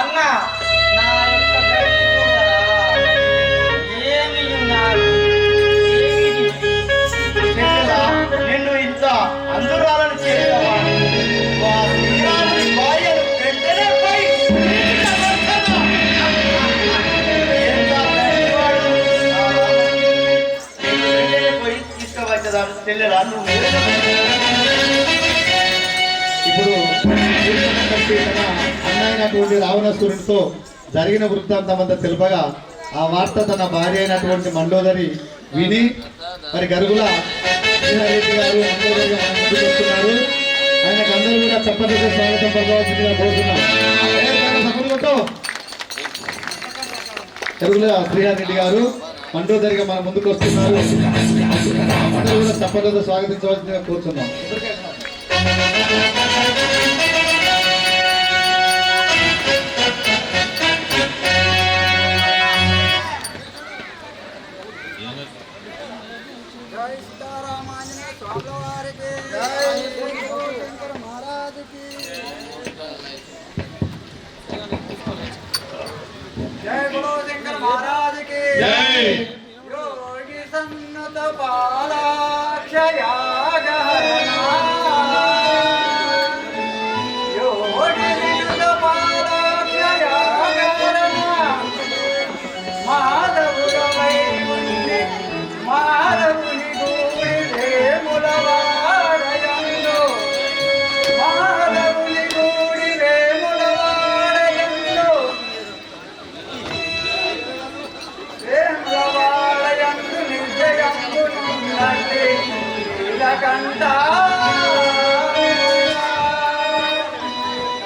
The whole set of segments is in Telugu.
అన్న నా యొక్క గట్టి చూడరా ఏమి ఉన్నారు నిన్ను ఇంత అందురాలను చేస్తావా భార్యను వెంటనే పోయి తీసుకువచ్చదాను చెల్లెలా నువ్వు ఇప్పుడు అన్నైనటువంటి రావణాసురునితో జరిగిన వృత్తాంతం అంతా తెలుపగా ఆ వార్త తన భార్య అయినటువంటి మండోదరి విని మరి గరుగుల రెడ్డి గారు మండోదరి ముందుకు వస్తున్నారు. ఆయనకు అందరూ కూడా తప్పనిసరిగా స్వాగతం పలకవలసిందిగా కోరుతున్నాం. గరుగుల శ్రీహారెడ్డి గారు మండోదరిగా మన ముందుకు వస్తున్నారు. అందరూ కూడా తప్పనిసరిగా స్వాగతించవలసిందిగా కోరుతున్నాం. जय बोलो शंकर महाराज की जय। योगी सन्नत बालाक्षया गहना योगी सन्नत बालाक्षया गहना माधव रवै मुनि माधवनि गोरी रे मुलवाड़यंदो माधवनि गोरी रे मुलवाड़यंदो ప్రేమవాళయందు నిజయందు నుండి నీలకంఠ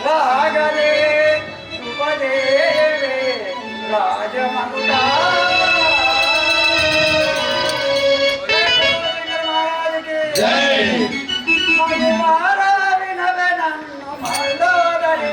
రాగలే ఉపదేవే రాజమంత జై మధువారా వినవే నన్ను మండోదరి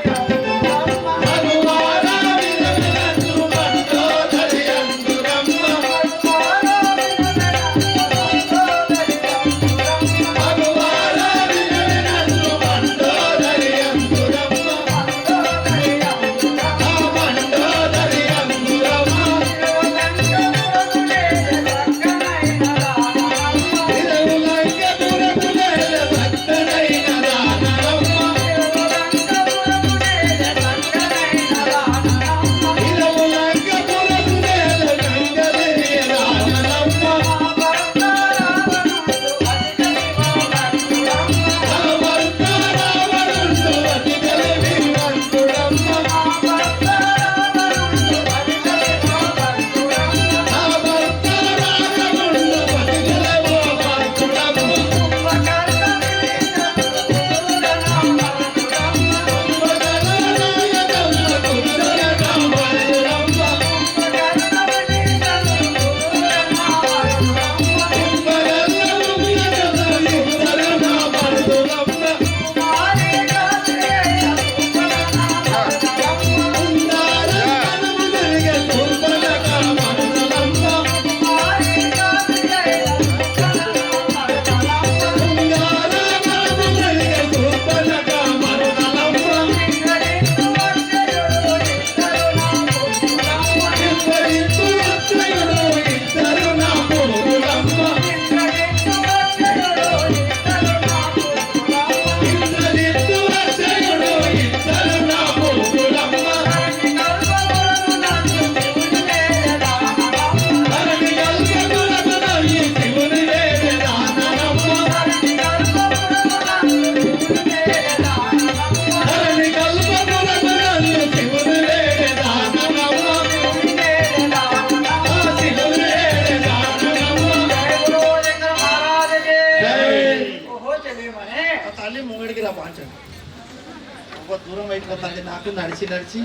దూరం అయిపోతుంది. నాకు నడిచి నడిచి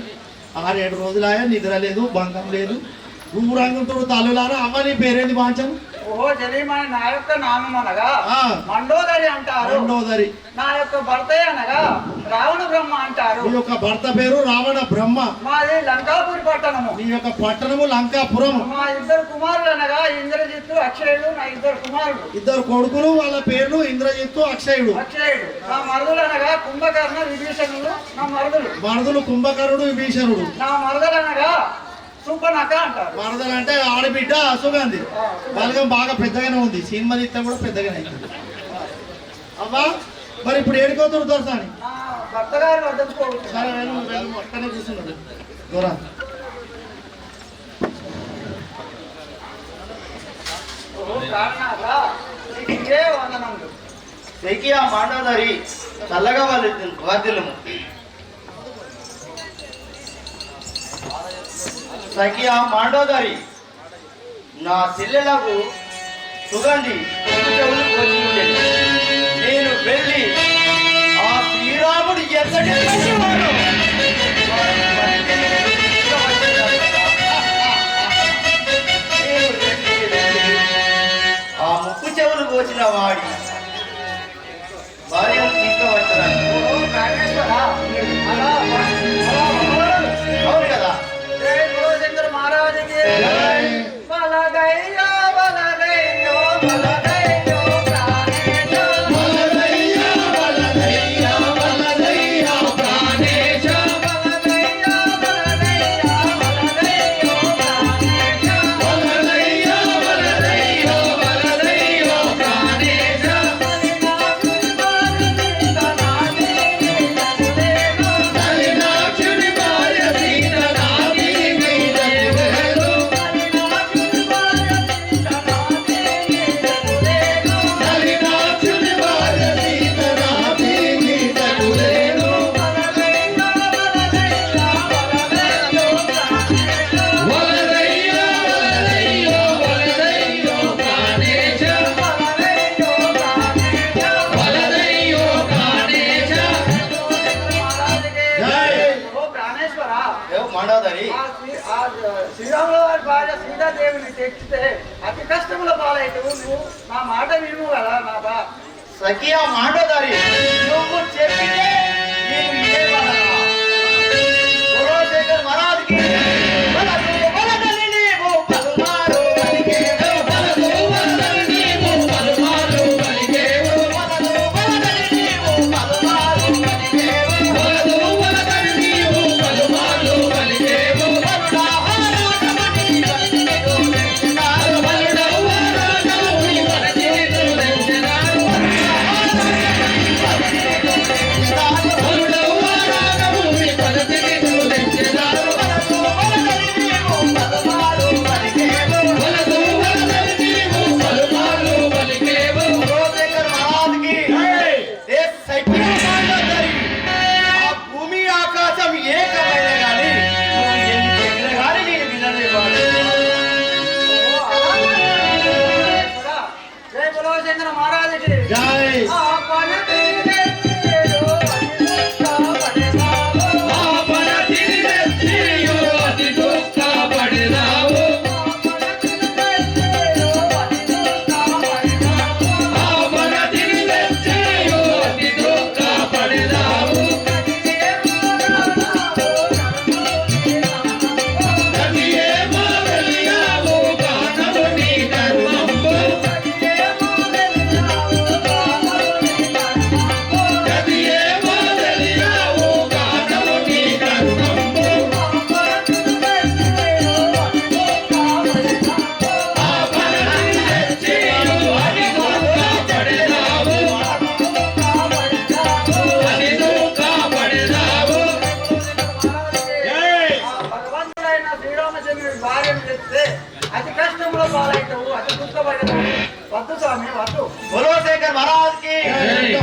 6-7 రోజులాయా నిద్ర లేదు, భంగం లేదు. ఊరంగంతో తల్లులారా అమ్మ నీ పేరేంది వాంచను ఓహో జలీమణి నా యొక్క నామం అనగా ఆ. మండోదరి అంటారు. రెండోదరి. నా యొక్క భర్త అనగా రావణ బ్రహ్మ అంటారు. నీ యొక్క భర్త పేరు రావణ బ్రహ్మ. మాది లంకాపురి పట్టణము. నీ యొక్క పట్టణము లంకాపురం. మా ఇద్దరు కుమారులు అనగా ఇంద్రజిత్తు అక్షయుడు. నా ఇద్దరు కుమారులు. ఇద్దరు కొడుకులు, వాళ్ళ పేర్లు ఇంద్రజిత్తు అక్షయుడు. అక్షయుడు. నా మరుదులు అనగా కుంభకర్ణ విభీషణులు. నా మరుదులు కుంభకరుడు విభీషణుడు. నా మరుదలు అనగా సుపనక అంటారు. మరదలంటే ఆడబిడ్డ సుగంధి. బలగం బాగా పెద్దగానే ఉంది. సినిమా తీస్తే కూడా పెద్దగానే అవుతుంది. అవ్వా మరి ఇప్పుడు ఏడుకోతుడు దొరసాని నా భర్త గారు వద్దకు సరే వెళ్ళు అక్కడే కూర్చున్నాడు దూరా. వందనములు. శకియా మాండోదరి చల్లగా వర్ధిల్లుము. సఖియా మాండోదరి నా చెల్లెలకు సుగంధి చెవులు కోరుకుంటుంది. నేను వెళ్ళి ఆ శ్రీరాముడు ఎక్కడి మంచివాడు ఆ ముక్కు చెవులు కోసిన వాడి భార్యను తీసుకువచ్చాను. అవును కదా. మహారాజుకి బలగయ్యో బలగయ్యో బలగయ్యో ప్రాణేశో బలగయ్యో బలగయ్యో బలగయ్యో ప్రాణేశో బలగయ్యో బలగయ్యో బలగయ్యో ప్రాణేశో బలగయ్యో బలగయ్యో బలగయ్యో ప్రాణేశో తలినాక్షుడి భార్య సీత నాది మాండోదరి శ్రీరాముల వారి భార్య సీతాదేవిని తెచ్చితే అతి కష్టముల పాలైతే నువ్వు నా మాట విను కదా నాదా. సఖియా మాండోదరి నువ్వు చెప్పితే నేను ఇదే శేఖర్ మహారాజుకి బలదని నీవు పలుమారు పలికేవు. బలదు బలదని నీవు పలుమారు పలికేవు. బలదు బలదని నీవు పలుమారు పలికేవు. బలదు బలదని నీవు పలుమారు పలికేవు. బలుడాహారాటమని పలికేవు వెంచినారు. బలుడవ్వారాటమని పలికేవు వెంచినారు. బలుడవ్వారాటమని పలికేవు వెంచినారు. బలదు బలదని నీవు పలుమారు పలికేవు. బలదు బలదని నీవు పలుమారు పలికేవు. శేఖర్ మహారాజుకి ఏ సైకిల్ మాండోదరి ఆ భూమి ఆకాశం ఏకమైన గాని నువ్వు ఎన్ని చెప్పినా గాని నేను వినలేవాడు. జై బలో శంకర మహారాజుకి జై. ఆ పనతి నెత్తిలో అతి దుఃఖపడెదావు. భగవంతుడైన శ్రీరామచంద్రుడి భార్యను తెస్తే అతి కష్టంలో పాలైతావు, అతి దుఃఖపడతావు. వద్దు స్వామి వద్దు. బలో శేఖర్ మహారాజుకి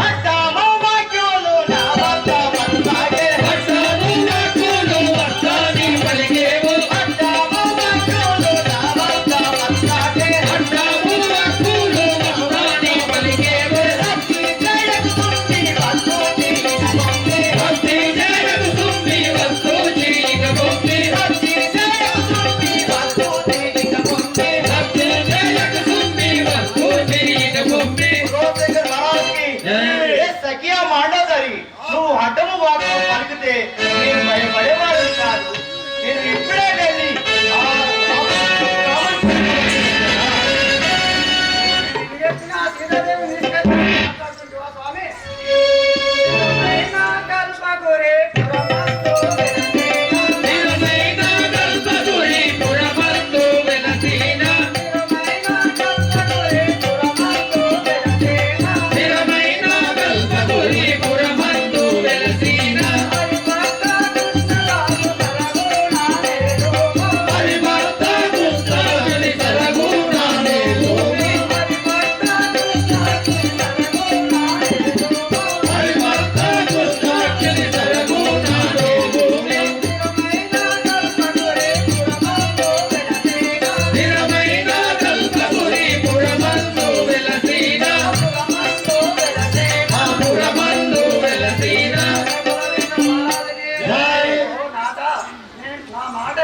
అట్టా మౌమాక్యోలు నా వద్ద పలుకాగే. అట్టా మౌమాక్యోలు వస్తాని పలికేవు. అట్టా మౌమాక్యోలు నా వద్ద పలుకాగే. అట్టా మౌమాక్యోలు వస్తాని పలికేవు. భక్తి జయకు సుంది వస్తు జీవితముంది. భక్తి జయకు సుంది వస్తు జీవితముంది. భక్తి జయకు సుంది వస్తు జీవితముంది. భక్తి జయకు సుంది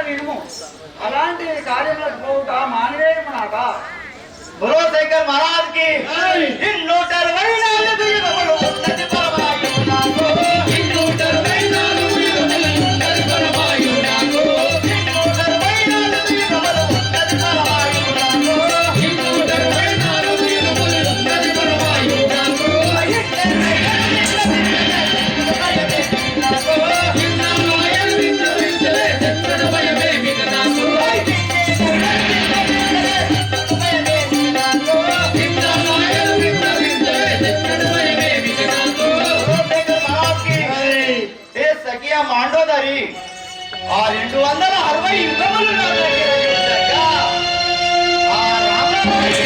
వినుము. అలాంటి కార్యములకు పోవుట మానవేయము నాక. బలో శంకర్ మహారాజ్ కి 124 యుగములు ఉన్నది పరమాయు నాకు. 124 యుగములు ఉన్నది పరమాయు నాకు. 124 యుగములు ఉన్నది పరమాయు నాకు. 124 యుగములు ఉన్నది పరమాయు నాకు. మాండోదరి ఆ 260 యుగములు నా దగ్గర ఉండగా ఆ రామరాజు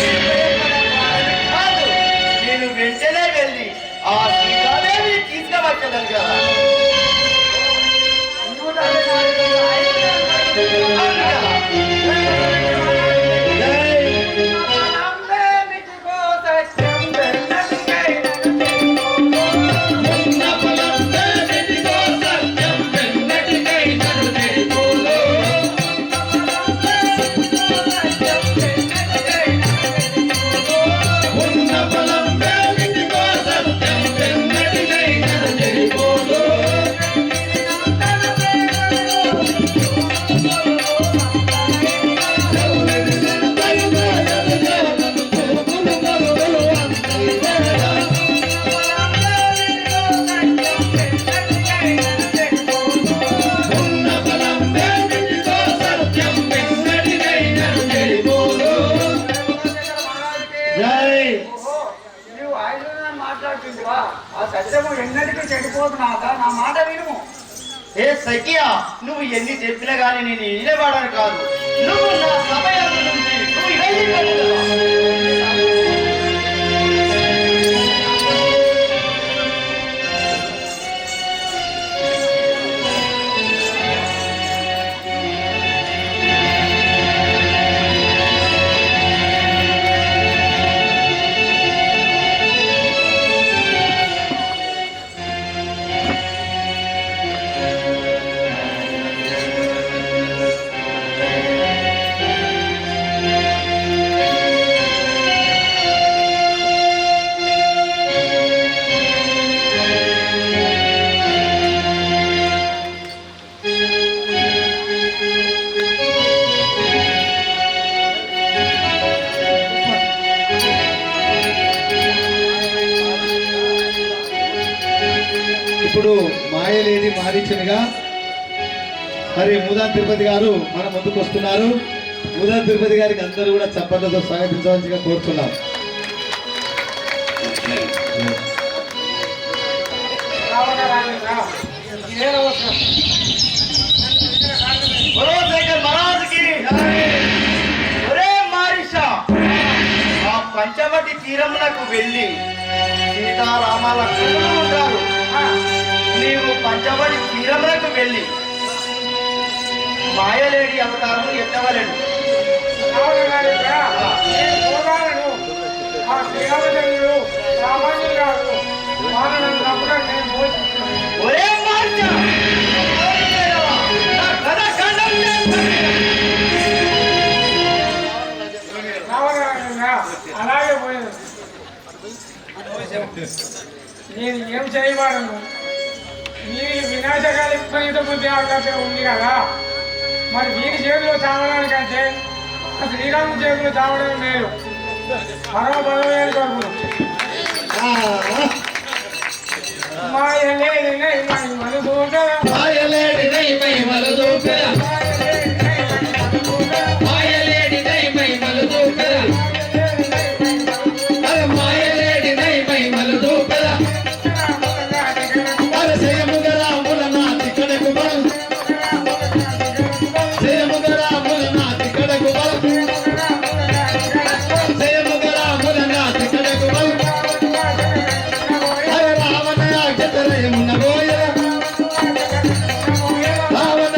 నేను వెంటనే వెళ్ళి ఆ సీతాదేవి తీసుకువచ్చగలను కదా. ఏ సఖియా, నువ్వు ఎన్ని చెప్పినా గానీ నేను ఇళ్ళవాడని కాదు. నువ్వు నా సమయం నుంచి నువ్వు ఇప్పుడు మాయలేని మారీచునిగా మరి ముదాన్ తిరుపతి గారు మన ముందుకు వస్తున్నారు. ముదాన్ తిరుపతి గారికి అందరూ కూడా చప్పట్లతో స్వాగతించవలసిగా కోరుతున్నాం. పంచవటి తీరమునకు వెళ్ళి సీతారామాల ఉంటారు. నీవు పంచవటి తీరమునకు వెళ్ళి మాయలేడి అవతారం ఎత్తవలేడు. ఒరే అలాగే పోయింది. నేను ఏం చేయవాడను, మీరు వినాశకాల విపరీత బుద్ధి అవకాశం ఉంది కదా. మరి వీరి చేతిలో చావడానికంటే శ్రీరాముని చేతిలో చావడం లేదు. పరమ బలమైన కొడుకు మాయలేడి రావణ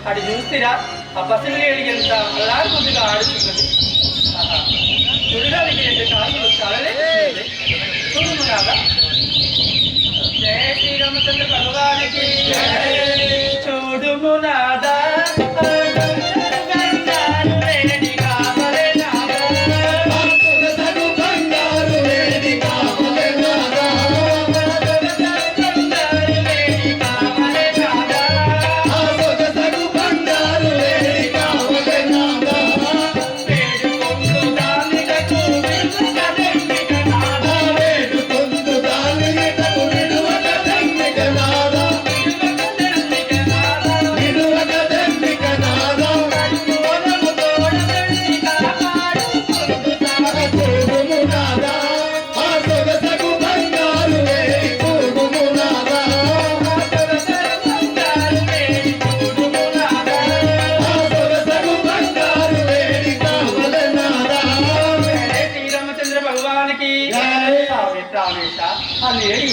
అది చూసిరా ఆ పసిలి ఏడికి ఎంత అల్లారు ముందుగా ఆడుతున్నది. చూడడానికి రెండు కాళ్ళు చాలా చూడు రాదా. జయ శ్రీరామచంద్ర భగవానికి చూడుము నాదా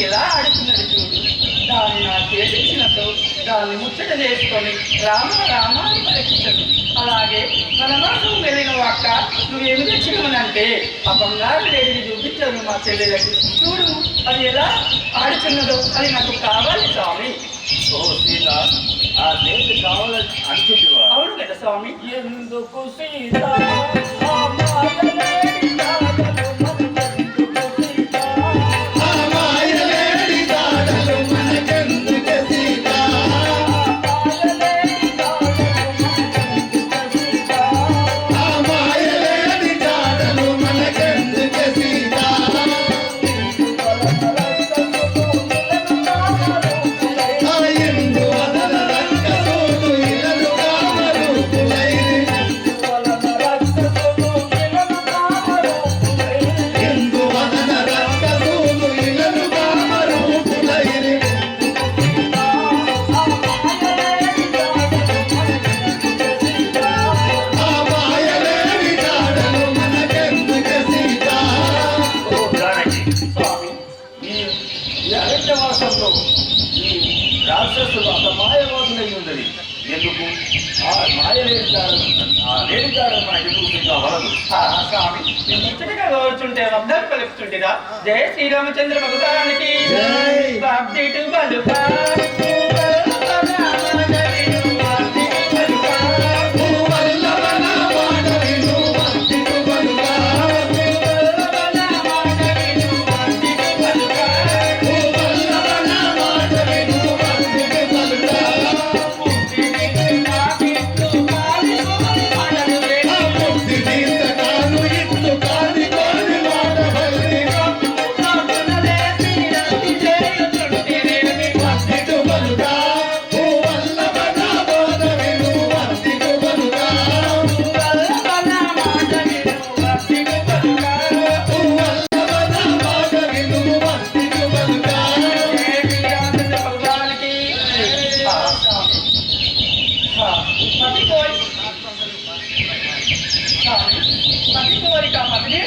ఎలా ఆడుతున్నది చూడు. దాన్ని నా చేతిచ్చినట్టు దాన్ని ముచ్చట చేసుకొని రామ రామ అని పరీక్షించదు. అలాగే వనవాసం వెళ్ళిన అక్క నువ్వేమి తెచ్చినవనంటే ఆ బంగారు లేడిని చూపించదు మా చెల్లెలకి. చూడు అది ఎలా ఆడుతున్నదో అది నాకు కావాలి స్వామి. ఓ సీత, ఆ లేడి కావాలని అనుకుంటువా? అవును కదా స్వామి. ఎందుకు సీత అరణ్యవాసంలో ఈ రాక్షసులు అంత మాయవాదులై ఉన్నది. ఎందుకు ఆ లేడికాడ మనకి ఎందుకు వలదు? స్వామి ముచ్చటగా కోరుచుంటే వద్దరు పలుకుతుంటేరా. జయ శ్రీరామచంద్ర భగవానికి భక్తి బలుపా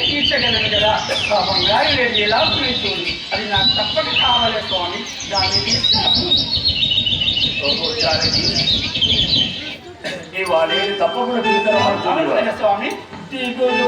తీర్చగలను కదా. ఆ బంగారు లేడి ఎలా చూడు. అది నాకు తప్పక కావాలి స్వామి. దాన్ని తీసుకున్నాను. వాళ్ళేది తప్పకుండా తీసుకురా స్వామి. దిగులు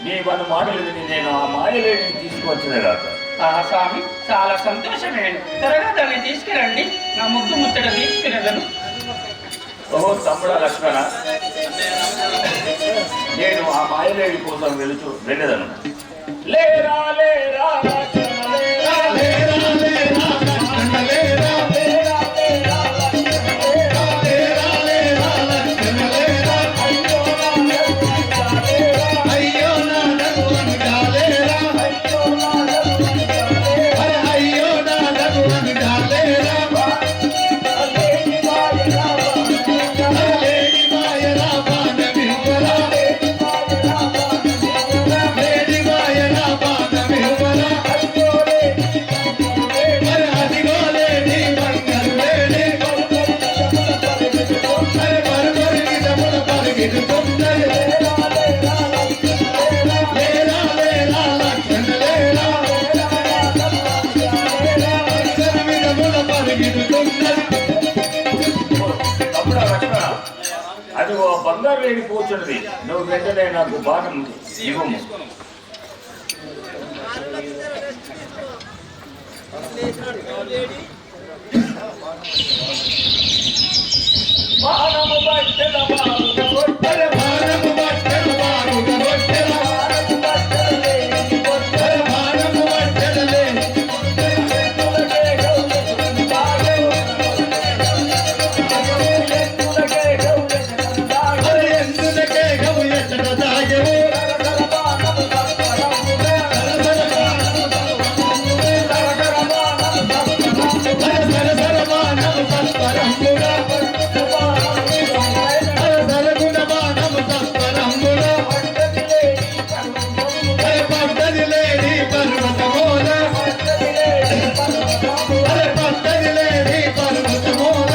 నీ వన్న మాటలు విని నేను ఆ మాయలేడిని తీసుకువచ్చిన గాక. స్వామి చాలా సంతోషమేను. త్వరగా దాన్ని తీసుకురండి, నా ముద్దు ముచ్చట తీసుకునేదను. ఓహో తమ్ముడా లక్ష్మణ, నేను ఆ మాయలేడి కోసం వెళ్ళేదను. లేరా లేరా లక్ష్మణ, లేరా లేరా లేరా లక్ష్మణ, లేరా లేరా లేరా లక్ష్మణ, లేరా లేరా లేరా లక్ష్మణ, లేరా అయ్యో నా రఘువంగా లేరా, అయ్యో నా రఘువంగా లేరా, లేడి మాయరా బాణ విహ్వరా, లేడి మాయరా బాణ విహ్వరా, అదిగో లేడి బంగారు లేడి, పరుపరి నిజమున పరిగెడుతున్నది, లేరా లేరా లక్ష్మణ లేరా, అక్షర నిజమున పరిగెడుతున్నది. తమ్ముడా లక్ష్మణ, అదిగో బంగారు లేడి కూర్చున్నది, నువ్వు వెంటనే నాకు బాణం ఇవ్వము. బాణము బట్టెల బారుగ బొట్టెల, బాణము బట్టెల బారుగ బొట్టెల, బాణము బట్టెల లేని ఎందులకే గవు ఎచ్చట దాగెవు, సరసర బాణము సత్వరంబుగా, సరగుణ బాణము సత్వరంబుగా, పడ్డది లేని పర్వతమూల, పడ్డది లేని పర్వతమూల,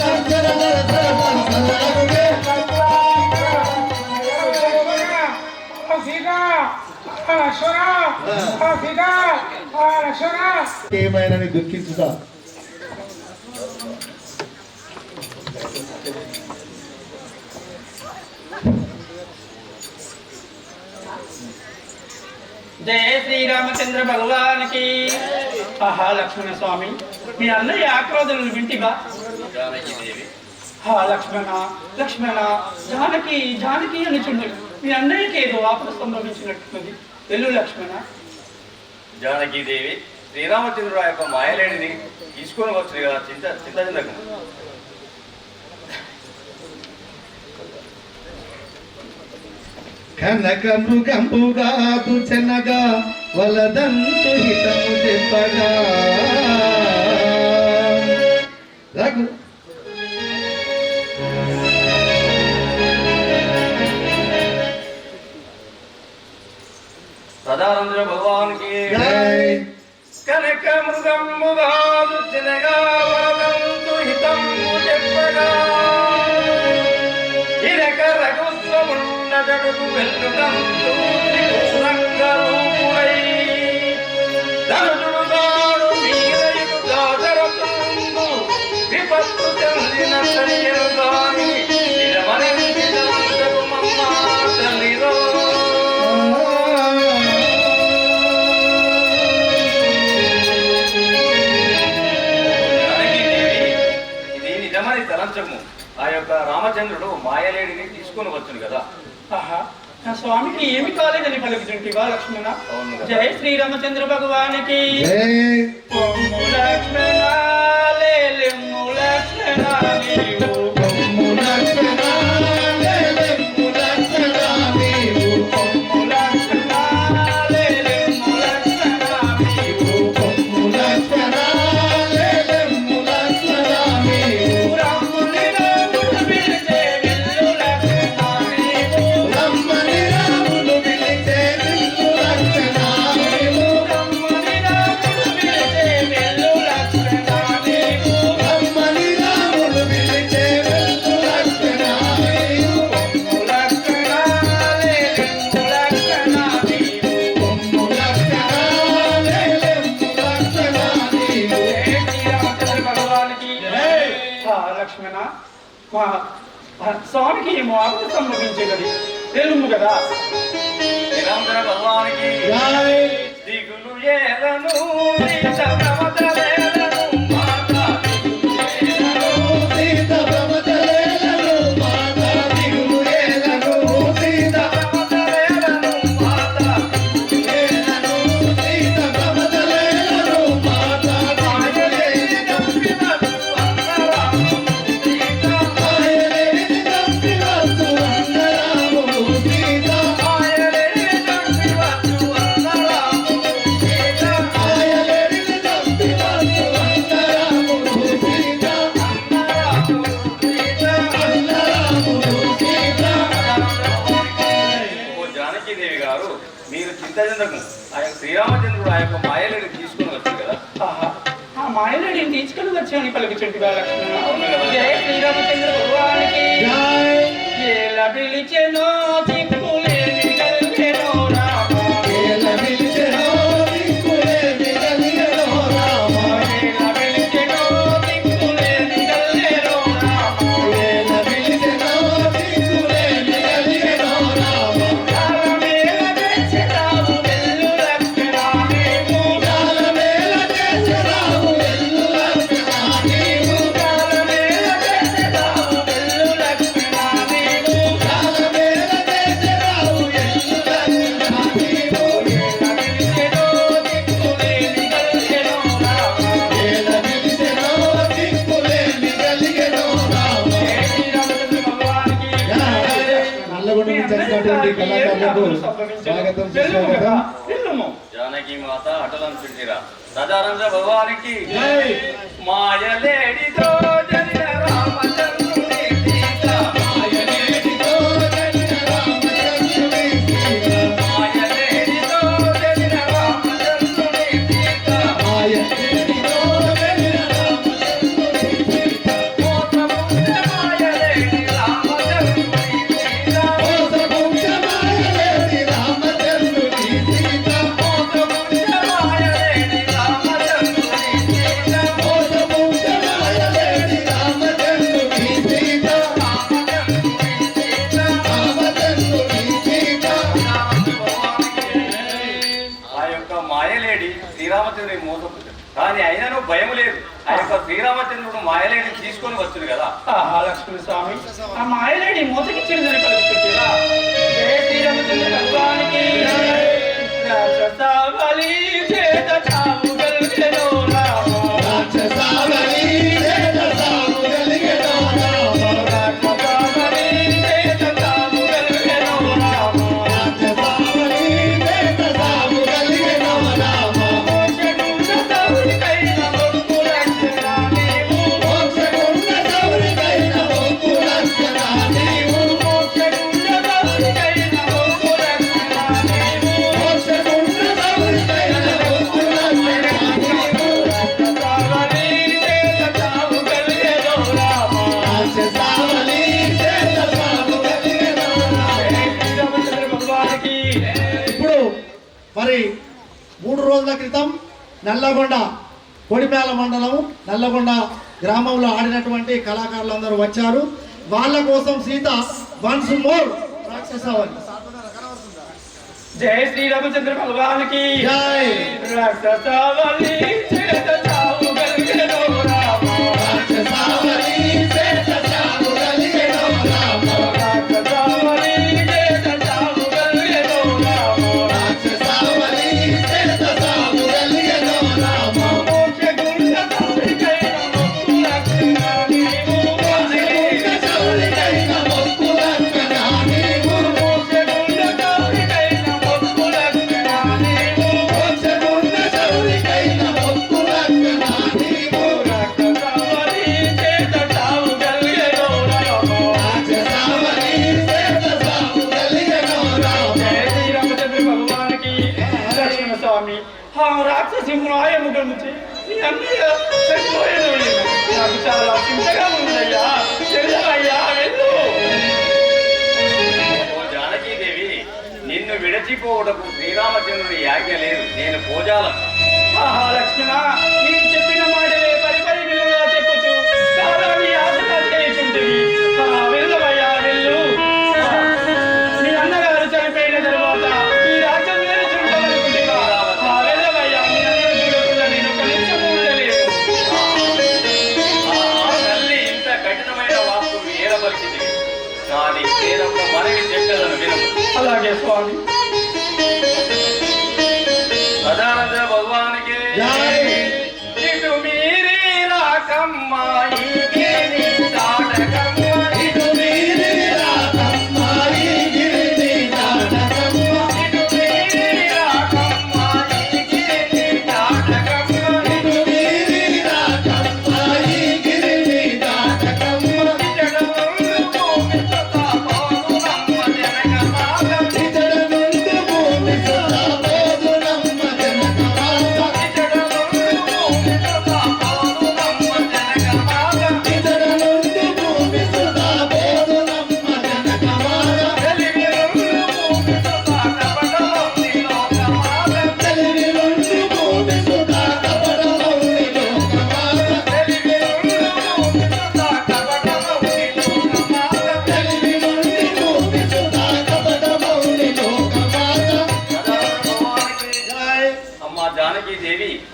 లక్షర సరసర సరసరగుగే, ఏమైనా దుఃఖించుతా. జయ శ్రీరామచంద్ర భగవానికి. ఆహా లక్ష్మణ స్వామి, మీ అన్నయ్య ఆక్రోధనలు వింటివా? లక్ష్మణ లక్ష్మణ, జానకి జానకి అని చుండడు. మీ అన్నయ్యకి ఏదో ఆపద సంభవించినట్టున్నది. వెళ్ళు లక్ష్మణ. జానకీదేవి శ్రీరామచంద్రుడు ఆ యొక్క మాయలేడిని తీసుకొని వచ్చింది కదా, చింత చెందకు. కనక మృగంబుగాదు చెనగా వలదంతు హితము చెప్పగా రఘు సదానంద భగవానికి కనక మృగంబుగాదు చెనగా వలదంతు హితము చెప్పగా ఇరక రఘుత్వమున్న జగదు వెల్లునందు రంగరూపుడై ధనుడు గాడు మీరయుడు దాసరతుండు విపత్తు చెందిన సరియను గాని నిలమనందినంతకు మమ్మ తల్లిరో. ఇది నిజమని తలంచము. ఆ యొక్క రామచంద్రుడు మాయలేడిని తీసుకొని వచ్చును కదా. ఆహా, నా స్వామికి ఏమి కాలేదని పలుకుతుంటివా లక్ష్మణ? జయ శ్రీరామచంద్ర భగవానికి. పొమ్ము లక్ష్మణ లేలెమ్ము లక్ష్మణ నీవు, పొమ్ము లక్ష్మణ లేలెమ్ము లక్ష్మణ నీవు, పొమ్ము లక్ష్మణ లేలెమ్ము లక్ష్మణ నీవు, పొమ్ము లక్ష్మణ లేలెమ్ము లక్ష్మణ నీవు, రమ్ముని రాముడు పిలిచే విల్లు లక్ష్మణ నీవు, రమ్మని రాములు పిలిచే విల్లు లక్ష్మణ నీవు, రమ్ముని రాముడు పిలిచే విల్లు లక్ష్మణ నీవు, రమ్మని రాములు పిలిచే విల్లు లక్ష్మణ నీవు, పొమ్ము లక్ష్మణ లేలెమ్ము లక్ష్మణ నీవు. పొమ్ము లక్ష్మణ లేలెమ్ము లక్ష్మణ నీవు. జయ శ్రీరామచంద్ర భగవానికి. లక్ష్మణ, మా స్వామికి ఏమో ఆపద సంభవించేది తెలుము కదా. శ్రీరామచంద్ర భగవానికి జై దిగులు ఏలను సీత ప్రమదలేలను మాత సీత ప్రమదలేలను మాత దిగులు ఏలను సీత ప్రమదలేలను మాత ఏలను సీత ప్రమదలేలను మాత ఆయలేని నంపినట్టు అందరాము సీత ఆయలేని నంపినట్టు అందరాము సీత ఆయలేని నంపినట్టు అందరాము సీత ఆయలేని నంపినట్టు అందరాము సీత అందరాము సీత అందరాము సీత ఓ జానకీదేవి గారు, మీరు చింత చెందకు. ఆ యొక్క శ్రీరామచంద్రుడు ఆ యొక్క మాయలేని తీసుకుని వచ్చారు కదా. ఆహా, ఆ మాయలుడిని తీసుకుని వచ్చామని పలుకుచుంటివా లక్ష్మణ? జయ శ్రీరామచంద్ర భగవానికి జై ఎలా పిలిచెనో చిక్కులేని కలిగెనో రామ. ఏల విలిచెనో దిక్కులేని కలిగెనో రామ ఎలా పిలిచెనో చిక్కులేని కలిగెనో రామ. ఏల విలిచెనో దిక్కులేని కలిగెనో రామ కాలమేల చేసెదావు వెల్లు లక్ష్మణ నీవు. కాలమేల చేసెదావు వెల్లు లక్ష్మణ నీవు కాలమేల చేసెదావు వెల్లు లక్ష్మణ నీవు. కాలమేల చేసెదావు వెల్లు లక్ష్మణ నీవు ఎలా పిలిచెనో చిక్కులేని కలిగెనో రామ. ఏల విలిచెనో దిక్కులేని కలిగెనో రామ జయ శ్రీరామచంద్ర భగవానికి నల్లగొండ నుంచి వచ్చినటువంటి కళాకారులకు స్వాగతం సుస్వాగతం వెళ్ళము. జానకి మాత అటలం చుంటిరా సదానంద భగవానికి జై మాయలేడితో జరిగిన రామచంద్రుని సీత ఆయనేటితో జరిగిన రామచంద్రుని సీత మాయలేడితో జరిగిన రామచంద్రుని సీత ఆయనేటితో జరిగిన రామచంద్రుని సీత మోసముండ మాయలేడి రామచంద్రుని సీత మోసపుంజ మాయలేని రామచంద్రుని సీత మోసముండ మాయలేడి రామచంద్రుని సీత మోసపుంజ మాయలేని రామచంద్రుని సీత రామచంద్రుని సీత ఆ యొక్క మాయలేడి శ్రీరామచంద్రుని మోసపోతుంది. కానీ అయినను భయం లేదు. ఆ యొక్క శ్రీరామచంద్రుడు మాయలేడి తీసుకొని వచ్చును కదా. ఆహా లక్ష్మణ స్వామి, ఆ మాయలేడి మోసగిచ్చినదని పలుకుతుందా? జయ శ్రీరామచంద్ర భగవానికి రాక్షసావళి చేత చావు కలిగెనో రామ. రాక్షసావళి చేత సాగు కలిగెనో రామ రాక్షసావళి చేత చావు కలిగెనో రామ. రాక్షసావళి చేత సాగు కలిగెనో రామ మోక్షగుండ సౌరికైన మొక్కు లక్ష్మణ నీవు. మోక్షగుండ సౌరికైన మొక్కు లక్షణ నీవు మోక్షగుండ సౌరికైన మొక్కు లక్ష్మణ నీవు. మోక్షగుండ సౌరికైన మొక్కు లక్షణ నీవు రాక్షసావళి చేత చావు కలిగెనో రామ. రాక్షసావళి చేత సాగు కలిగెనో రామ శ్రీరామచంద్ర భగవానికి ఇప్పుడు మరి 3 రోజుల క్రితం నల్లగొండ కొడిమేల మండలం నల్లగొండ గ్రామంలో ఆడినటువంటి కళాకారులందరూ వచ్చారు. వాళ్ళ కోసం సీత వన్స్ మోర్ రాక్షసావళి జయ శ్రీరామచంద్ర భగవానికి జై రాక్షసావళి చేత చావు కలిగెనో రామ. రాక్షసావళి చేత సాగు కలిగెనో రామ రాక్షసావళి చేత చావు కలిగెనో రామ. రాక్షసావళి చేత సాగు కలిగెనో రామ మోక్షగుండ సౌరికైన మొక్కు లక్ష్మణ నీవు. మోక్షగుండ సౌరికైన మొక్కు లక్షణ నీవు మోక్షగుండ సౌరికైన మొక్కు లక్ష్మణ నీవు. మోక్షగుండ సౌరికైన మొక్కు లక్షణ నీవు రాక్షసావళి చేత చావు కలిగెనో రామ. రాక్షసావళి చేత సాగు కలిగెనో రామ జయ శ్రీరామచంద్ర భగవానికి లక్ష్మణ స్వామి, ఆ రాక్షసింహుడు ఆయముఖం నుంచి నీ అన్నయ్య చనిపోయాడు. నాకు చాలా చింతగా ఉందయ్యా. వెళ్ళవయ్యా వెళ్ళు. ఓ జానకీదేవి, నిన్ను విడచిపోవటకు శ్రీరామచంద్రుడి యాజ్ఞ లేదు. నేను పోజాలను. ఆహా లక్ష్మణ, నీకు చెప్పిన మాటలే పరిపరి విలువగా చెప్పుచు కాలాన్ని ఆశగా చేయుచుంటివి. వెళ్ళవయ్యా వెళ్ళు. మీ అన్నగారు చనిపోయిన తర్వాత ఈ రాజ్యం వేరుచుండవలసి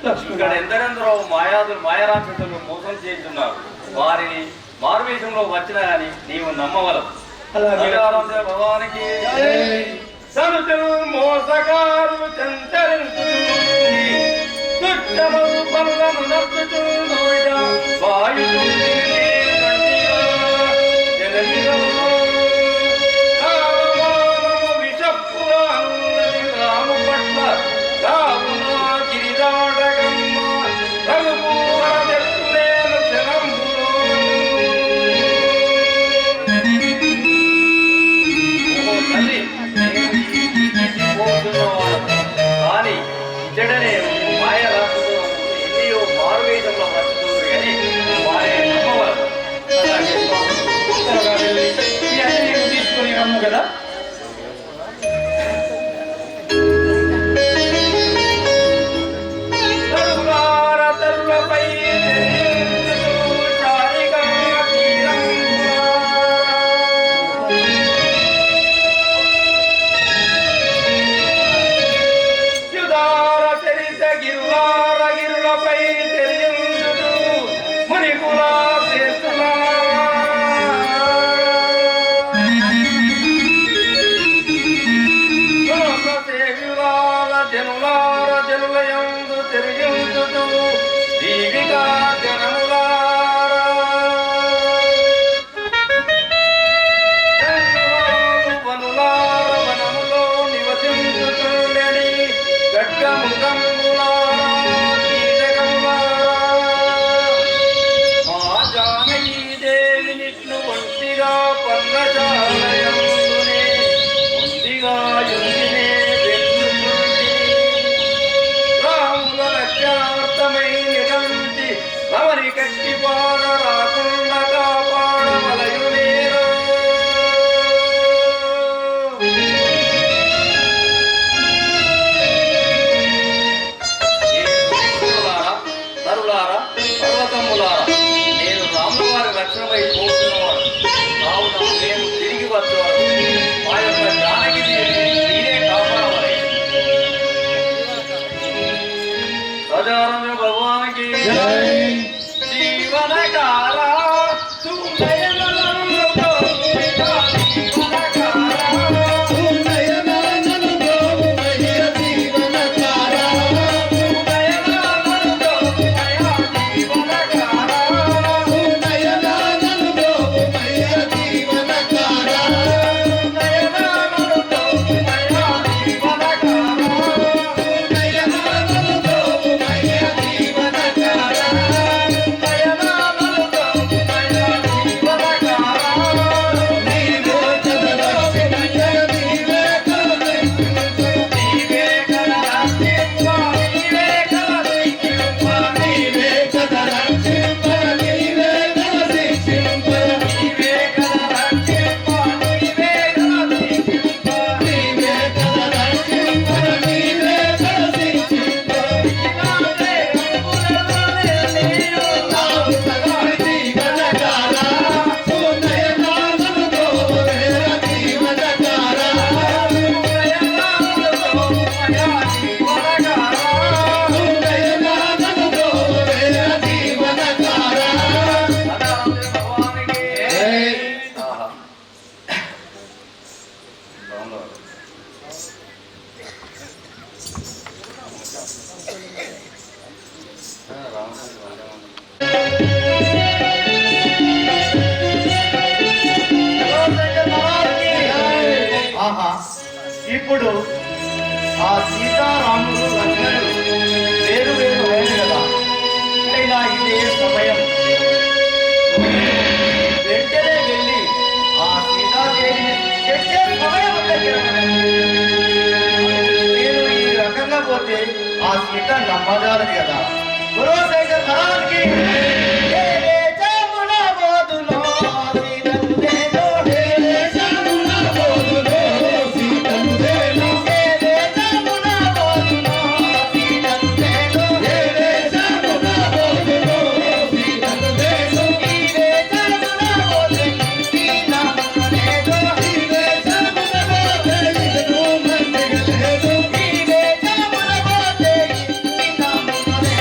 ఇక్కడ ఎందరెందరో మాయారాక్షసులు మోసం చేస్తున్నారు. వారిని మారువేషంలో వచ్చినా గాని నీవు నమ్మవలవు. భగవానికి సరుతులు మోసగారు చంచరించును పనులను నప్పుచుండోయా వాయువు విషపురాను రాము పట్ల రామున గిరిదాటగమ్మ రఘుపూర చెట్టులేను క్షణంబులో తల్లి కానీ ఇచ్చడనే మాయ రాష్ట్రంలో ఎన్నో మారువేషంలో వచ్చుతుంది కానీ వారిని నమ్మవలదు. తీసుకొని రమ్ము కదా. జనులయందు తిరిగించుతూ జీవికా జనములారా వనులార వనములో నివసించుతుండెని గడ్డముగంబులారా కీటకములారా మా జానకీ దేవి నిట్లు ఒంటిగా పర్ణశాలయందునే ఒంటిగా యుండినే రమణి కట్టి పాడ రాకుండా కాపాడవలయు నేను. తరులారా పర్వతములారా నేను రాముల వారి రక్షణపై పోతున్నవాడు కావున నేను తిరిగి వచ్చేవాడు మా యొక్క జానకి మీరే కాపాడవలే. సదానంద భగవానికి జీవనకాల ఇప్పుడు ఆ సీతారాముడు లక్ష్మణుడు వేరు వేరు అయిన కదా. అయినా ఇదే సమయం వెంటనే వెళ్ళి ఆ సీతాదేవిని తెచ్చే సమయం దగ్గర నేను ఈ రకంగా పోతే ఆ సీత నమ్మదాలది కదా. గురుశేఖర్ మహారాజ్కి Thank you.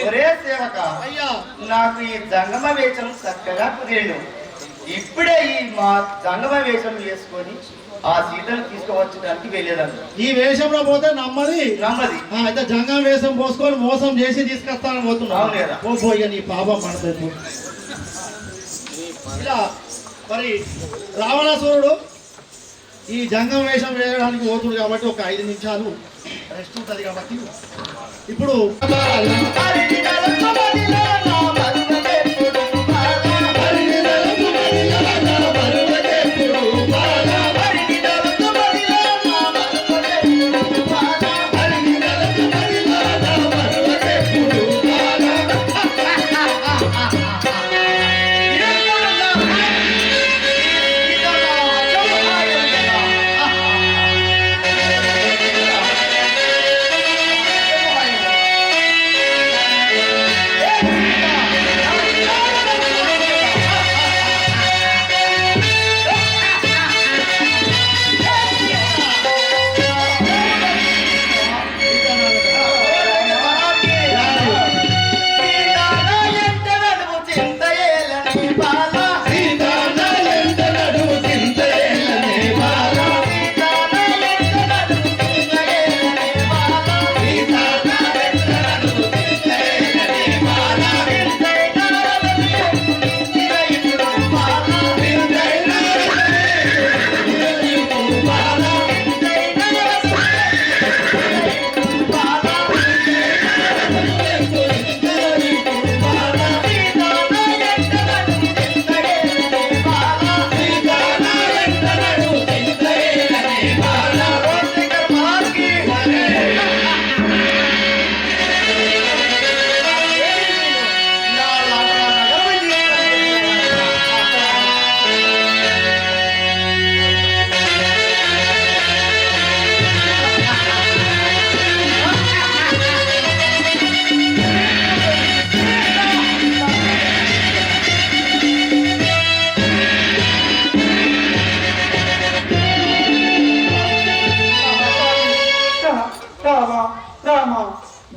ఒరే సేవక అయ్యా నాకు ఈ జంగమ వేషం చక్కగా కుదిరేను. ఇప్పుడే ఈ మా జంగమ వేషం వేసుకొని ఆ సీతను తీసుకువచ్చడానికి వెళ్ళేదాన్ని. ఈ వేషంలో పోతే నమ్మది నమ్మది. అయితే జంగం వేషం పోసుకొని మోసం చేసి తీసుకొస్తానని పోతున్నావు. అవును కదా. పోయి నీ పాపం పడతాయి. ఇలా మరి రావణాసురుడు ఈ జంగం వేషం వేయడానికి పోతుడు కాబట్టి ఒక 5 నిమిషాలు రెస్ట్ ఉంటుంది కాబట్టి ఇప్పుడు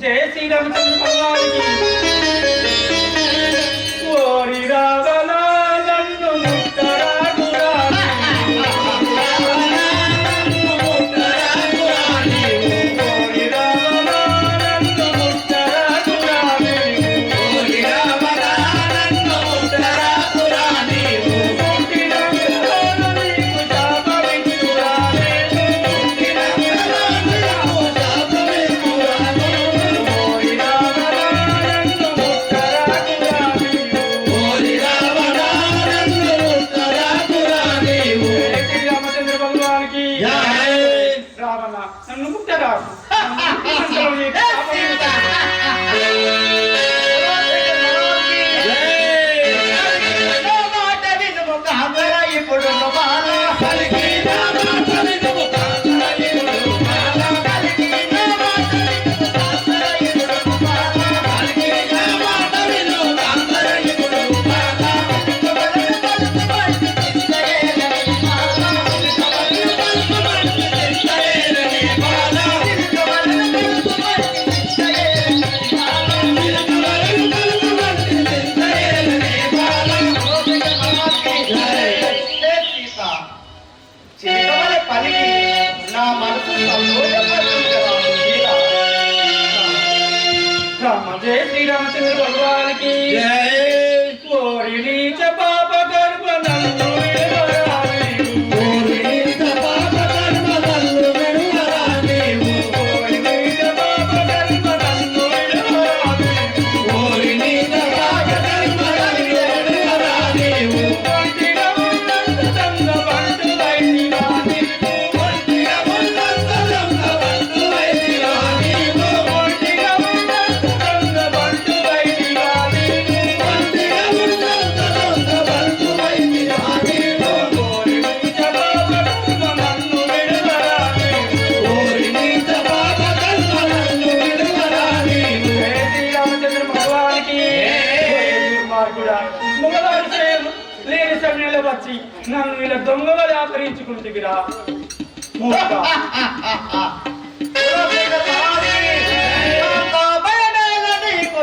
జయ శ్రీరామచంద్ర భగవానికి. ఓరి రావణ నన్ను ముట్టరాకురా, ఓరి రావణ నన్ను ముట్టరాకురా, నీకు శాపమిచ్చురా, రావణ నన్ను ముట్టరాకు. ఇప్పుడు నా మనసు జయ శ్రీరామచంద్ర భగవానికి. ఓరి నీచ పాప గర్భ నన్ను విడవరాలి, ఓరి నీచ పాప గర్భ నన్ను విడవరాలి, ఓరి నీచ పాప గర్భ నన్ను విడవరాలి, ఓరి నీచ పాప గర్భ నన్ను విడవరాలి, ఒంటిగా ఉన్నంత సంగ బంటు వైదిగాని, ఒంటిగా ఉన్నంత సంగ బంటు వైదిగాని, ఒంటిగా ఉన్నంత సంగ బంటు వైదిగాని, ఒంటిగా ఉన్నంత సంగ బంటు వైదిగాని, ఓరి నీచ పాప గర్భ నన్ను విడవరాలి, ఓరి నీచ పాప గర్భ నన్ను విడవరాలి. జయ శ్రీరామచంద్ర భగవానికి. మార్గుడా మొగలాడి చేయము లేని సమయంలో వచ్చి నన్ను ఇలా దొంగగా వ్యాపరించుకుంటురా. భయమేల నీకు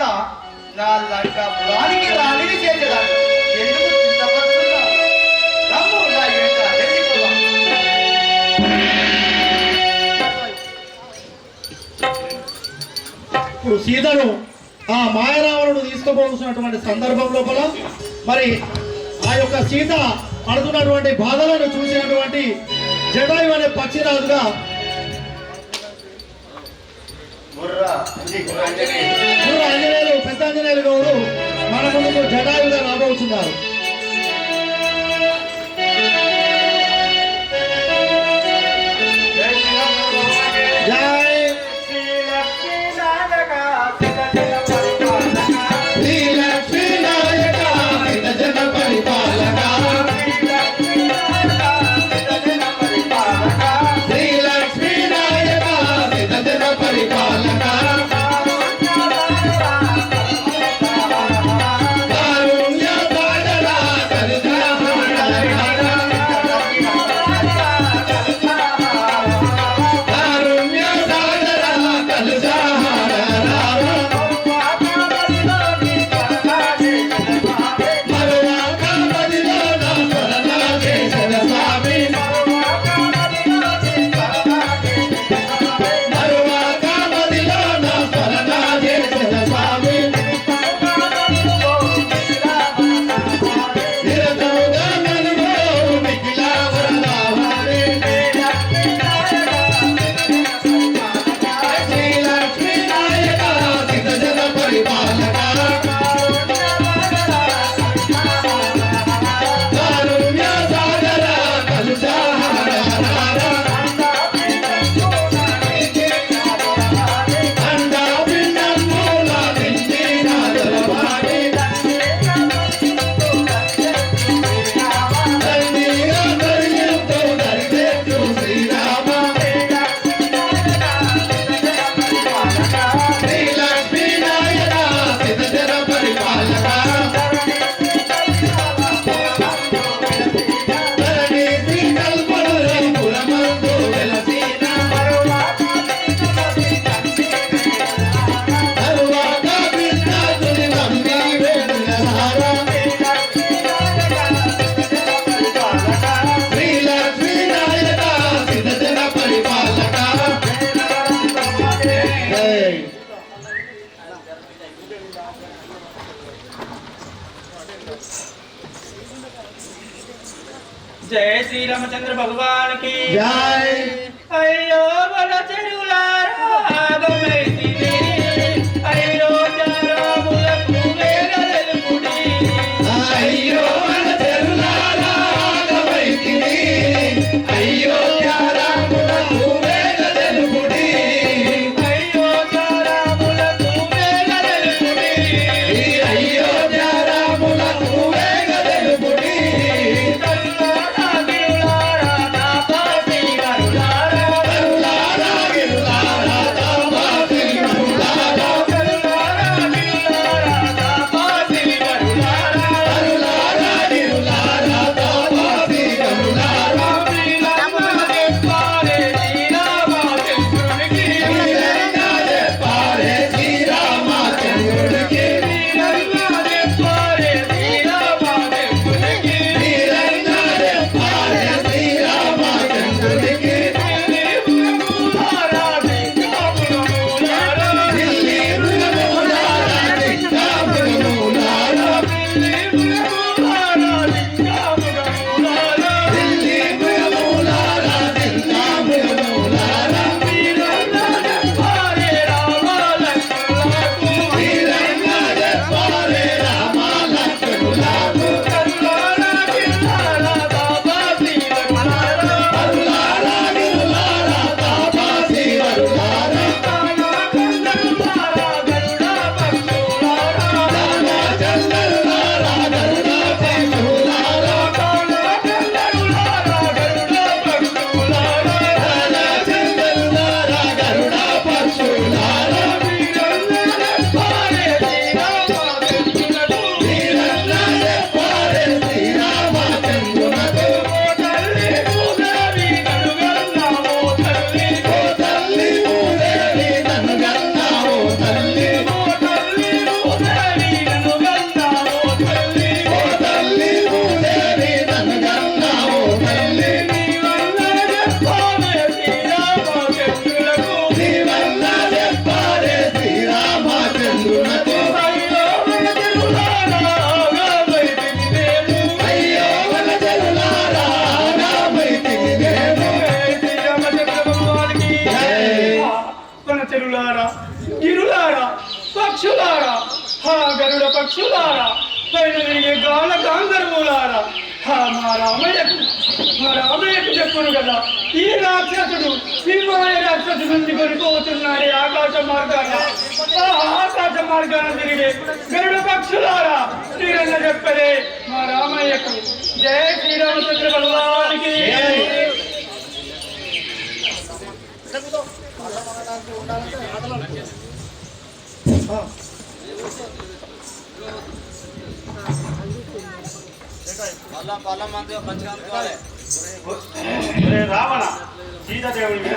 సీత నా లంక పురానికి రాణిని చేసేదాన్ని ఎందుకు చింతపడుతున్నా రమ్ము నా యొక్క వెళ్ళిపోదాం. ఇప్పుడు సీతను ఆ మాయరావణుడు తీసుకుపోతున్నటువంటి సందర్భం లోపల మరి ఆ యొక్క సీత పడుతున్నటువంటి బాధలను చూసినటువంటి జటాయు అనే పక్షిరాజుగా గుర్ర ఆంజనేయులు పెద్ద ఆంజనేయులు గౌరు మన ముందుకు జటాయుగా రాబోతున్నారు. జై जय श्री रामचंद्र भगवान की जय। अयो बड़ा చెరువులారా ఆగమైతిని అయ్యో చారా ములకు వేగదలుపుడి అయ్యో మన చెరులారా ఆగమైతిని అయ్యో చారా ములకు వేగదలుపుడి అయ్యో చారా ములకు వేగదలుపుడి అయ్యో చారా ములకు వేగదలుపుడి కరులారా గిరులారా నా పాసి పక్షులారా, హా గరుడ పక్షులారా, పైన తిరిగే గాన గాంధర్వులారా, మా రామయ్యకు చెప్పును కదా, ఈ రాక్షసుడు సింహాయ రాక్షసు నుండి కొనుకోతున్నాడు ఆకాశ మార్గాన. ఆ ఆకాశ మార్గాన తిరిగే గరుడ పక్షులారా, శ్రీరంగ చెప్పలే మా రామయ్యకు. జయ శ్రీరామచంద్ర భగవానికి. రావణ సీతాదేవుని మీద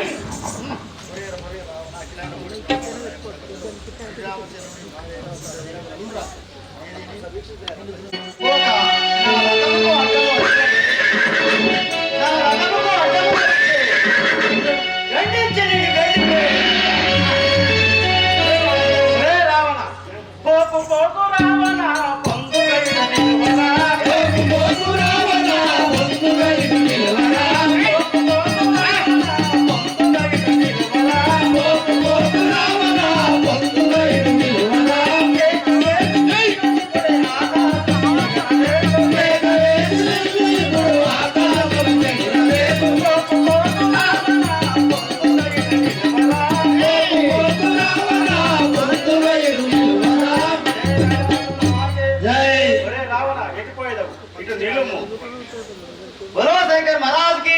बोलो शंकर महाराज की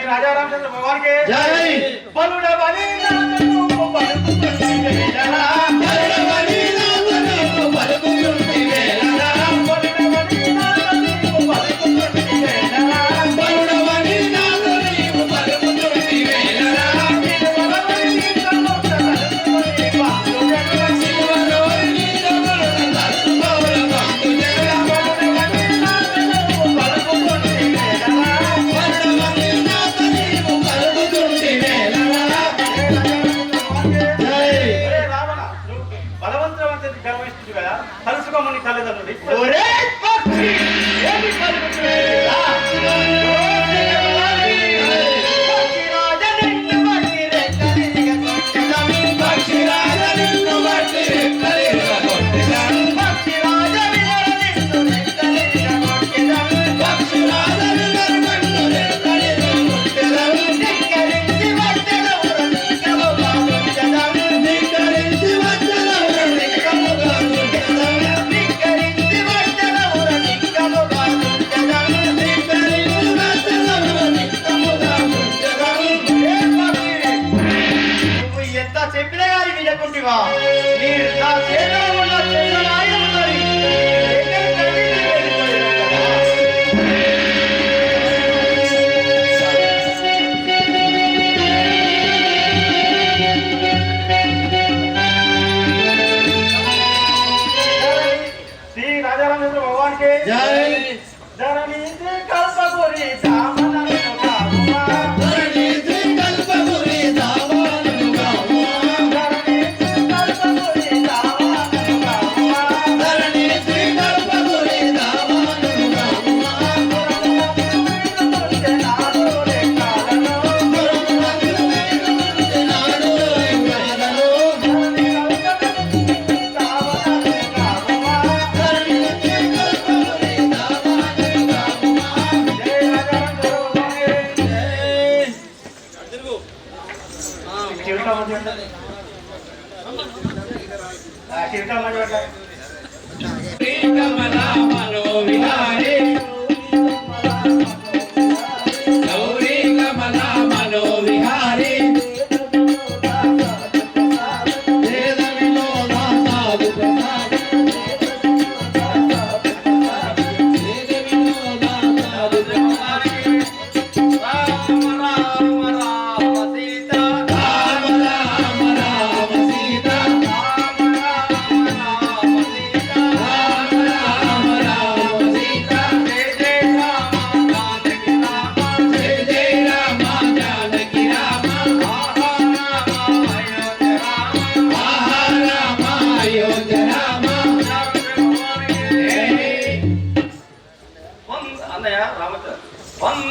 राजा रामचंद्र भगवान के जय।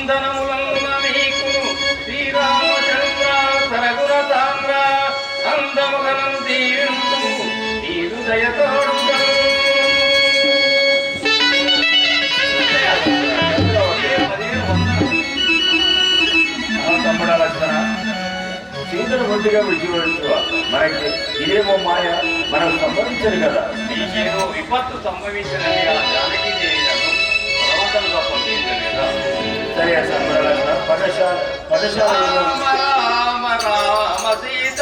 వందనములన్న మీకు శ్రీరామచంద్ర సరగుర తామ్ర అందముగనం దీవింతు తీరు దయతోడు తమ్ముడా లక్ష్మణ సీతను ఒంటిగా విడిచిపెడుతూ మనకి ఇదేమో మాయ మనకు సంభవించదు కదా. నీకేదో విపత్తు సంభవించినది ఆ జానకి దేవిలను బలవంతంగా పంపించను కదా. సరే తమ్ముడా లక్ష్మణ పదశాల రామ రామ రామ సీత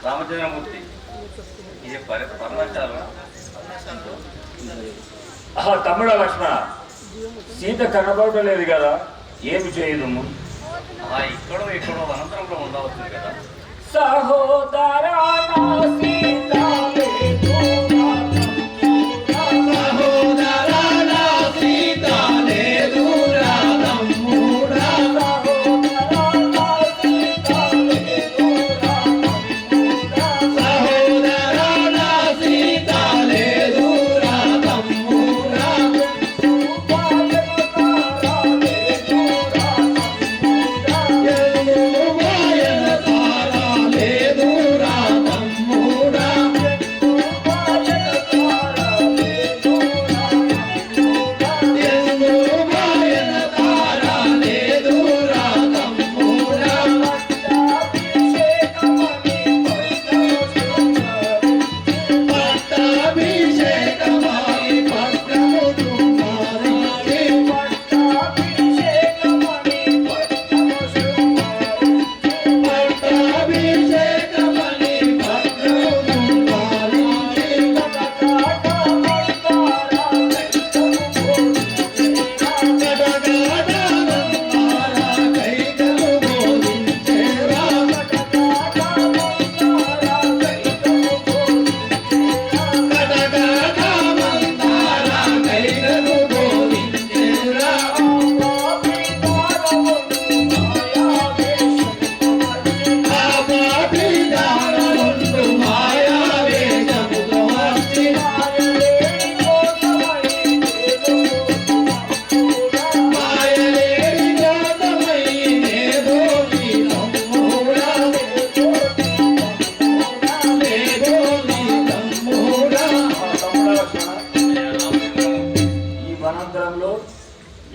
రామచంద్రమూర్తి ఇది పర్వతాలు తమ్ముడా లక్ష్మణ సీత కనబడటం లేదు కదా, ఏమి చేయదు? ఇక్కడో అనంతరంలో ఉండవచ్చు కదా. సహోదరా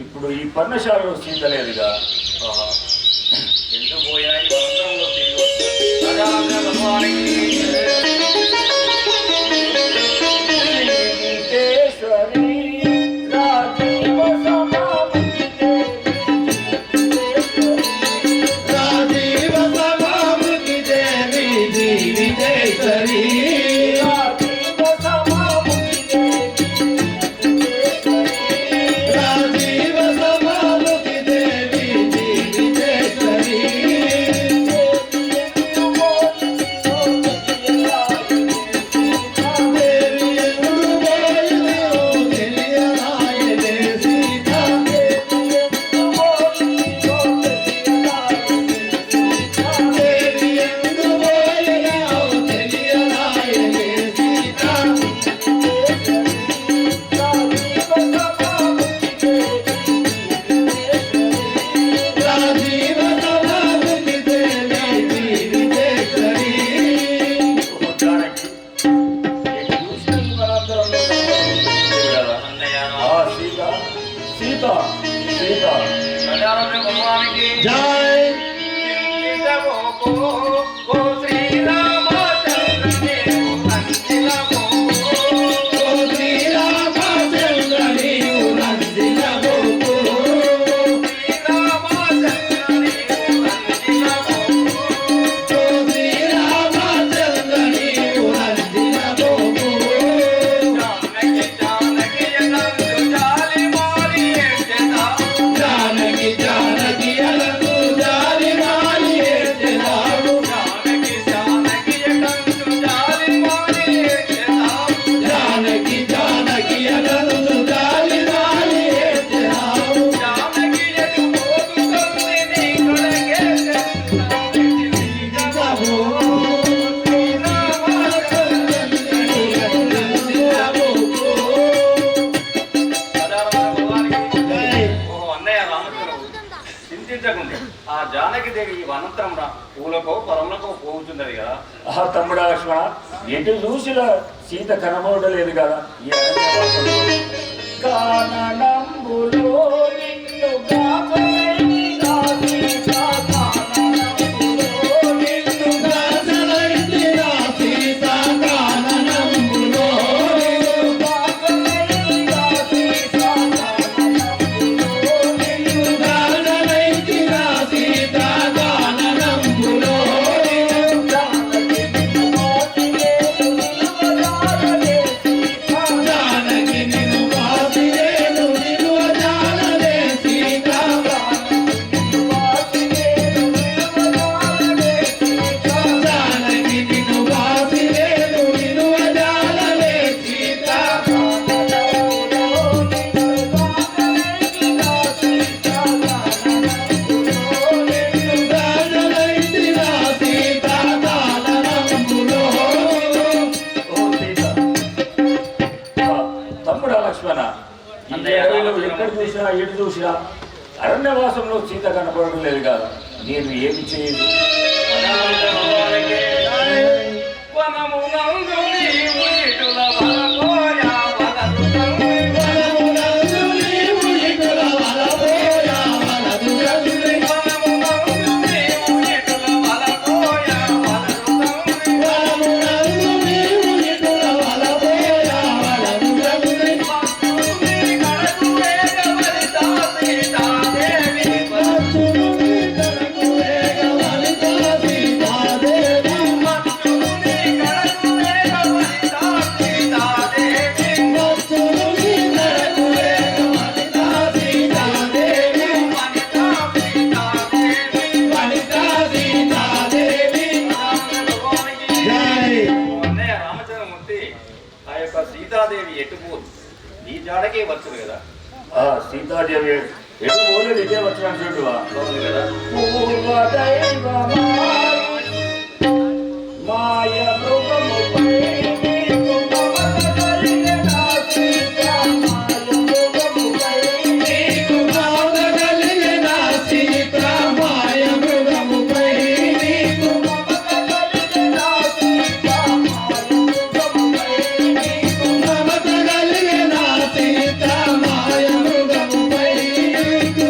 ఇప్పుడు ఈ పర్ణశాలలో సీత లేదుగా. ఎందుకు పోయాయి వందరంలో తిరిగి జానకి దేవి ఈ వనంతరం పూలకో పొలంలకో పోతున్నది కదా. తమ్ముడా లక్ష్మణ, ఎటు చూసినా సీత కనబడలేదు కదా. ఈ అరణ్యవాసంలో కాననంబులో నిన్ను గాచలైనా సీత, కాననంబులో నిన్ను గాచలైనా సీత, కాననంబులో నిన్ను గాచలైనా సీత, కాననంబులో నిన్ను గాచలైనా సీత, కాననంబులో ఎటు చూసినా అరణ్యవాసంలో సీత కనపడడం లేదు కదా. నేను ఏమి చేయదు. సీతాదేవి ఎటు పోదు ఈ జాడకే వచ్చును కదా. సీతాదేవి ఎటు పోలేదు, ఇదే వచ్చిన చూడువా కదా. మాయ మృగముపై నీకు మమత కలిగెనా సీత, మాయ మృగముపై నీకు మమత కలిగెనా సీత, మాయ మృగముపై నీకు మమత కలిగెనా సీత, మాయ మృగముపై నీకు మమత కలిగెనా సీత, మాయ మృగముపై నీకు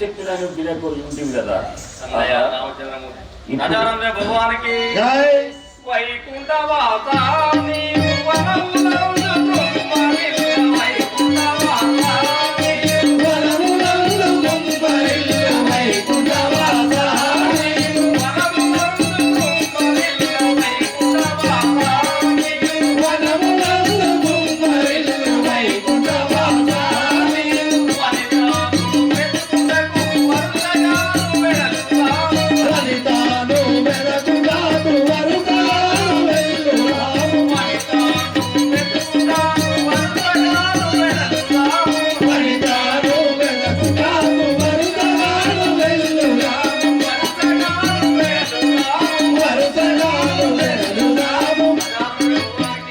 చెప్పినాను వినకపోయి ఉంటుంది కదా. అన్నయ్య రామచంద్రమూర్తి రాజానంద భగవానికి వైకుంఠవాస నీవు వనములందు తుమ్మరిల్ల, వైకుంఠవాస నీవు వనములందు తుమ్మరిల్ల, వైకుంఠవాస నీవు వనములందు తుమ్మరిల్ల, వైకుంఠవాస నీవు వనములందు తుమ్మరిల్ల, వైకుంఠవాస నీవు వనితాను వెనకుగాను వరుకాను వెల్లురాము, వనితాను వెనకుగాను వరుకాను వెల్లురాము, వనితాను వెనకుగాను వరుకాను వెల్లురాము, వరుకాను వెల్లురాము, వరుకాను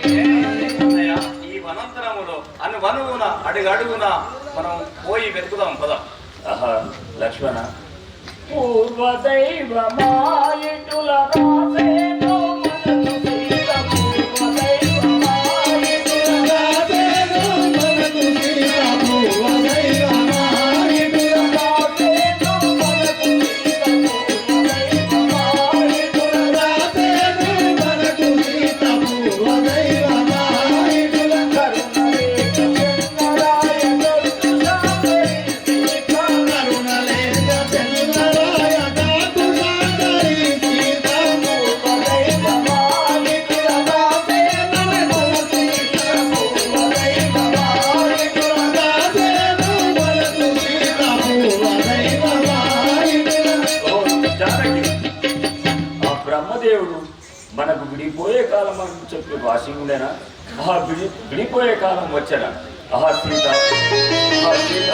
వెల్లురాము. ఈ వనంతరములో అనువనువున అడుగడుగున మనం పోయి వెతుకుదాం పద. లక్ష్మణ, పూర్వదైవ మాయిటుల రాసేను మనకు సీత, పూర్వదైవ మాయిటుల రాసేను మనకు సీత, పూర్వదైవ మాయిటుల రాసేను మనకు సీత, పూర్వదైవ మాయిటుల రాసేను మనకు సీత, పూర్వదైవ మాయిటుల కరుణలేక చెన్నరాయ సీత, కరుణలేక చెన్నరాయ రామదేవుడు మనకు విడిపోయే కాలం అని చెప్పి వాసింగుడేనా? విడిపోయే కాలం వచ్చాడా? సీత